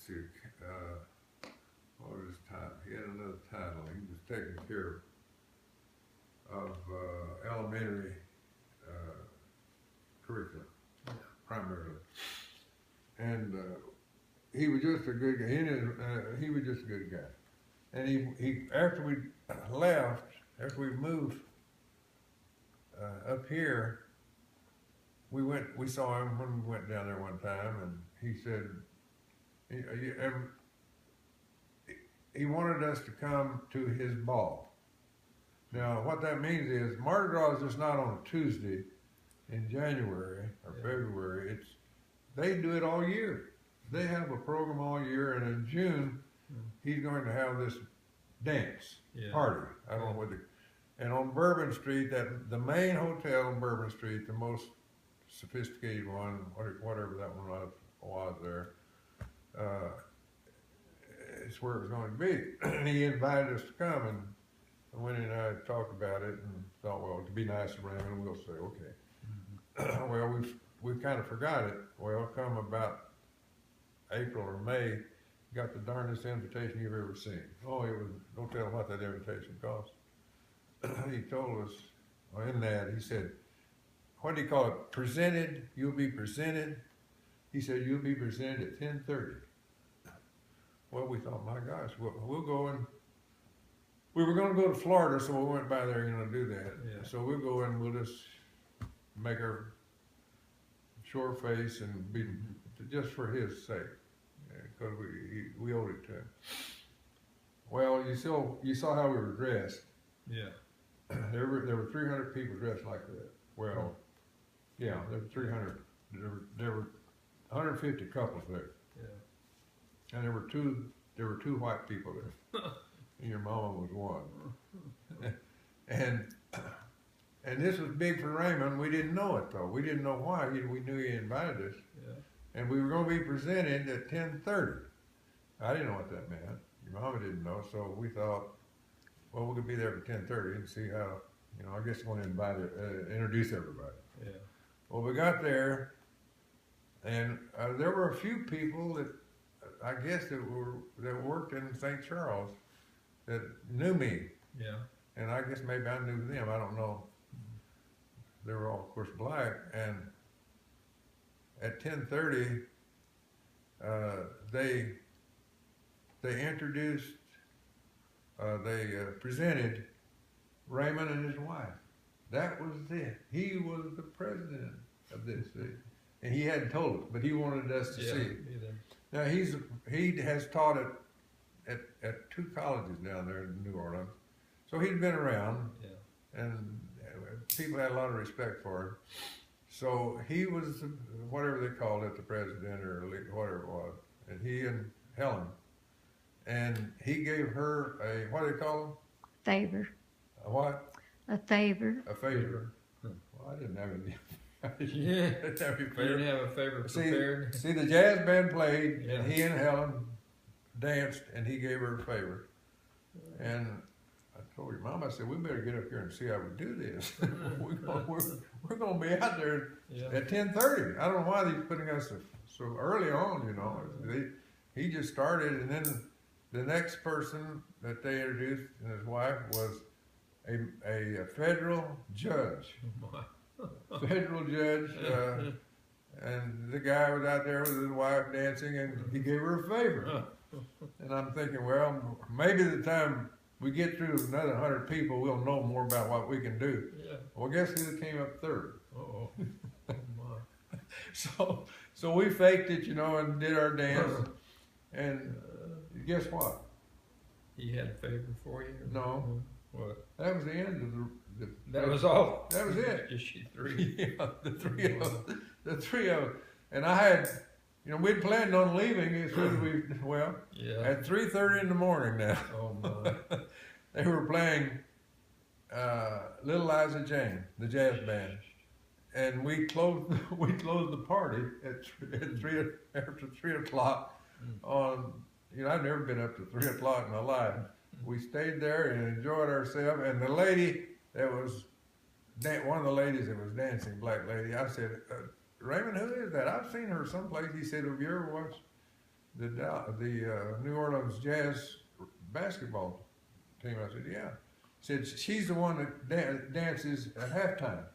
see, what was his title? He had another title. He was taking care of elementary curriculum, primarily. And he was just a good guy. He was just a good guy. And he after we left, after we moved up here, we saw him when we went down there one time, and he said he wanted us to come to his ball. Now, what that means is Mardi Gras is just not on a Tuesday in January or February. They do it all year. They have a program all year, and in June, he's going to have this dance party. I don't know what and on Bourbon Street, the main hotel on Bourbon Street, the most sophisticated one, whatever that one was there, it's where it was going to be. And he invited us to come, and Winnie and I talked about it and thought, well, to be nice to Raymond, we'll say, okay. Well, we kind of forgot it. Well, come about April or May, got the darndest invitation you've ever seen. Oh, it was, don't tell him what that invitation cost. He told us, well, in that, he said, what do you call it? Presented, you'll be presented. He said, you'll be presented at 10:30. Well, we thought, my gosh, we'll go and, we were going to go to Florida, so we went by there, to do that. Yeah. So we'll go and we'll just make our shore face and be, just for his sake, because we owed it to him. Well, you saw how we were dressed. Yeah. There were 300 people dressed like that. Well, yeah, there were 300. There were 150 couples there. Yeah. And there were two white people there. And your mama was one. and this was big for Raymond. We didn't know it though. We didn't know why. We knew he invited us. Yeah. And we were going to be presented at 10:30. I didn't know what that meant. Your mama didn't know, so we thought, well, we could be there for 10:30 and see how, I guess we're going to introduce everybody. Yeah. Well, we got there, and there were a few people that I guess that worked in St. Charles that knew me. Yeah. And I guess maybe I knew them. I don't know. They were all, of course, black. And at 10:30, they introduced. They presented Raymond and his wife. That was it. He was the president of this thing. And he hadn't told us, but he wanted us to see it. Now, he has taught it at 2 colleges down there in New Orleans. So he'd been around, and people had a lot of respect for him. So he was, whatever they called it, the president or whatever it was. And he and Helen. And he gave her a, what do they call them? Favor. A what? A favor. A favor. Well, I didn't have any. You didn't have a favor prepared? See, the jazz band played, and he and Helen danced, and he gave her a favor. And I told your mom, I said, we better get up here and see how we do this. we're going to be out there at 10:30. I don't know why he's putting us so early on, He just started, and then the next person that they introduced and his wife was a federal judge. Federal judge, and the guy was out there with his wife dancing, and he gave her a favor. And I'm thinking, well, maybe the time we get through another 100 people, we'll know more about what we can do. Yeah. Well, guess who came up third? Oh my. So we faked it, and did our dance. And guess what? He had a favor for you? No. What? That was the end of the that was all? That was it. Just you 3? Yeah, the three of them. And I had, we'd planned on leaving as soon as at 3:30 in the morning now. Oh my. They were playing Little Liza Jane, the jazz band. And we closed the party after 3 o'clock on, I've never been up to 3 o'clock in my life. We stayed there and enjoyed ourselves. And the lady that was, one of the ladies that was dancing, black lady, I said, Raymond, who is that? I've seen her someplace. He said, have you ever watched the New Orleans Jazz basketball team. I said, yeah. Said she's the one that dances at halftime.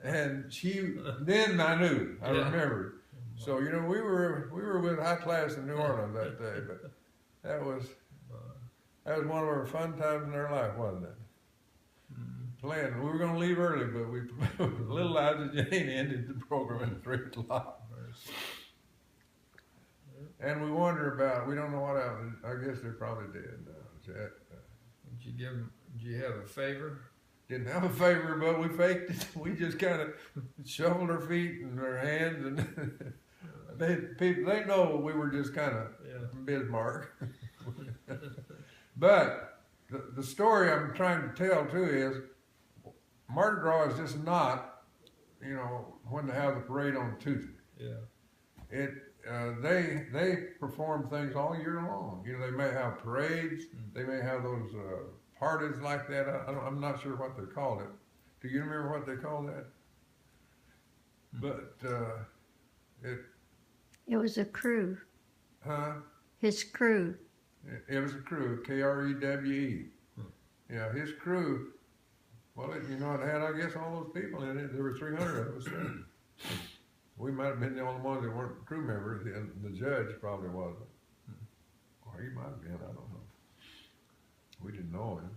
And then I knew, I remembered. So, you know, we were with high class in New Orleans that day, but that was one of our fun times in our life, wasn't it? Playing. We were going to leave early, but we Little Liza Jane ended the program at 3 o'clock. And we wonder about, we don't know what happened. I guess they probably did. Did you have a favor? Didn't have a favor, but we faked it. We just kind of shuffled our feet and our hands, and they know we were just kind of Bismarck. But the story I'm trying to tell too is Mardi Gras is just not, you know, when they have the parade on Tuesday. Yeah. They perform things all year long. You know, they may have parades. They may have those parties like that. I'm not sure what they called it. Do you remember what they called that? But It was a crew. Huh? His crew. It was a crew, Krewe. Yeah, his crew. Well, you know, it had, I guess, all those people in it. There were 300 of us. We might have been the only ones that weren't crew members, and the judge probably wasn't. Or he might have been, I don't know. We didn't know him.